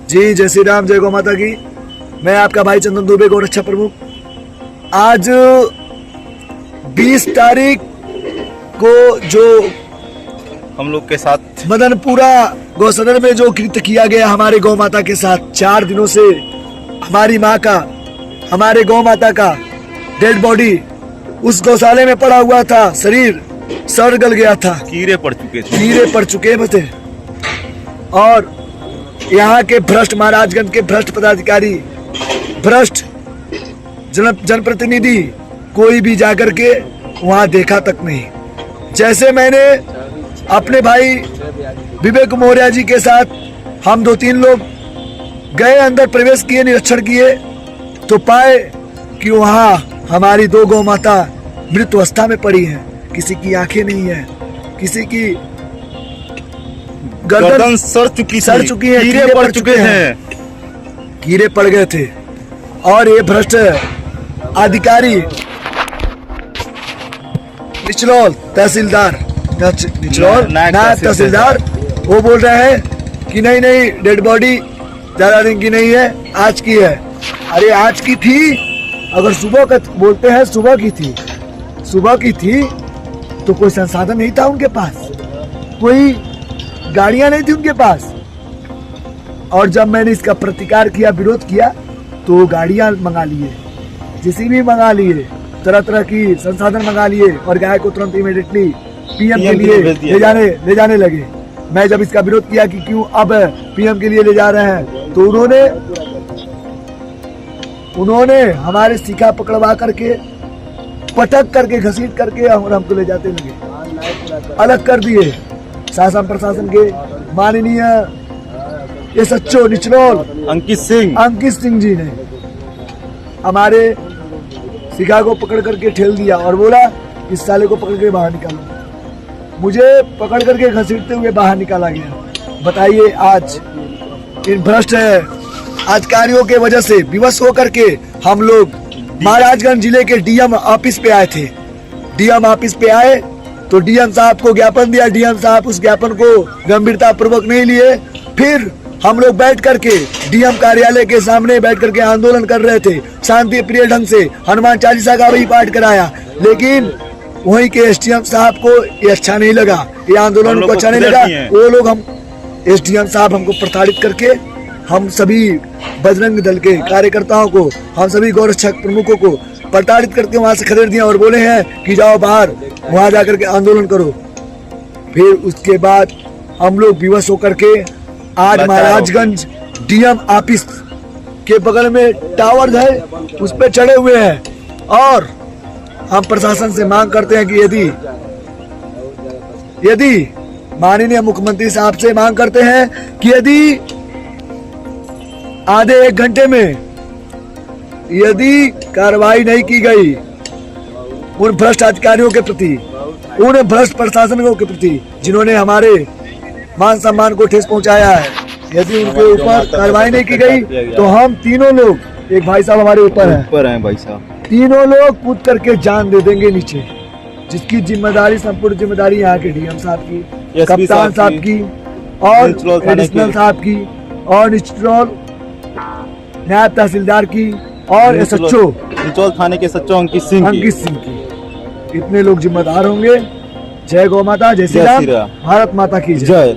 जी जय श्री राम, जय गौ माता की। मैं आपका भाई चंदन दुबे, गौरक्षा प्रमुख। आज 20 तारीख को जो हम लोग के साथ मदनपुरा गौ सदन में जो कृत्य किया गया हमारे गौ माता के साथ, 4 दिनों से हमारी माँ का, हमारे गौ माता का डेड बॉडी उस गौशाले में पड़ा हुआ था, शरीर सड़ गल गया था, कीड़े पड़ चुके थे। और यहाँ के भ्रष्ट, महाराजगंज के भ्रष्ट पदाधिकारी, भ्रष्ट जनप्रतिनिधि कोई भी जाकर के वहाँ देखा तक नहीं। जैसे मैंने अपने भाई विवेक मौर्य जी के साथ हम 2-3 लोग गए, अंदर प्रवेश किए, निरीक्षण किए, तो पाए कि वहाँ हमारी 2 गौ माता मृत अवस्था में पड़ी हैं। किसी की आंखें नहीं है, किसी की गर्दन सड़ चुकी है, कीड़े पड़ चुके हैं, कीड़े पड़ गए थे। और ये भ्रष्ट अधिकारी निचलौल तहसीलदार, नायब तहसीलदार, वो बोल रहे हैं कि नहीं डेड बॉडी ज्यादा दिन की नहीं है, आज की है। अरे आज की थी, अगर सुबह का बोलते हैं सुबह की थी तो कोई संसाधन नहीं था उनके पास, कोई गाड़ियां नहीं थी उनके पास। और जब मैंने इसका प्रतिकार किया, विरोध किया, तो गाड़ियां मंगा लिए, जेसीबी मंगा लिए, तरह तरह की संसाधन मंगा लिए और गाय को तुरंत इमीडिएटली पीएम के लिए ले जाने लगे। मैं जब इसका विरोध किया कि क्यों अब पीएम के लिए ले जा रहे हैं, तो उन्होंने हमारे शिखा पकड़वा करके, पटक करके, घसीट करके और हमको ले जाते लगे, अलग कर दिए। शासन प्रशासन के माननीय SHO निचलौल अंकित सिंह जी ने हमारे शिखा को पकड़ करके ठेल दिया और बोला इस साले को पकड़ के बाहर निकालो। मुझे पकड़ करके घसीटते हुए बाहर निकाला गया। बताइए, आज इन भ्रष्ट अधिकारियों के वजह से विवश होकर के हम लोग महाराजगंज जिले के डीएम ऑफिस पे आए थे। डीएम ऑफिस पे आए तो डीएम साहब को ज्ञापन दिया, डीएम साहब उस ज्ञापन को गंभीरता पूर्वक नहीं लिए। फिर हम लोग बैठ करके डीएम कार्यालय के सामने बैठ करके आंदोलन कर रहे थे, शांति प्रिय ढंग से हनुमान चालीसा का भी पाठ कराया। लेकिन वहीं के एसडीएम साहब को ये अच्छा नहीं लगा, ये आंदोलन उनको अच्छा नहीं लगा। वो लोग, हम एसडीएम साहब हमको प्रताड़ित करके, हम सभी बजरंग दल के कार्यकर्ताओं को, हम सभी गौरक्षक प्रमुखों को प्रताड़ित करके वहां से खदेड़ दिया और बोले हैं कि जाओ बाहर, वहां जाकर के आंदोलन करो। फिर उसके बाद हम लोग विवश होकर के आज महाराजगंज डीएम ऑफिस के बगल में टावर है, उस पर चढ़े हुए हैं। और हम प्रशासन से मांग करते हैं कि यदि माननीय मुख्यमंत्री साहब से मांग करते हैं कि यदि आधे 1 घंटे में यदि कार्रवाई नहीं की गई उन भ्रष्ट अधिकारियों के प्रति, उन भ्रष्ट प्रशासनों के प्रति जिन्होंने हमारे मान सम्मान को ठेस पहुंचाया है, यदि उनके ऊपर कार्रवाई नहीं की गई तो हम तीनों लोग, एक भाई साहब हमारे ऊपर हैं भाई साहब, तीनों लोग कूद करके जान दे देंगे नीचे। जिसकी जिम्मेदारी, संपूर्ण जिम्मेदारी यहाँ के डीएम साहब की, कप्तान साहब की और एडिशनल साहब की और निचलौल नायब तहसीलदार की और SHO निचलौल थाने के SHO अंकित सिंह की। इतने लोग जिम्मेदार होंगे। जय गौ माता, जय श्री राम, भारत माता की जय।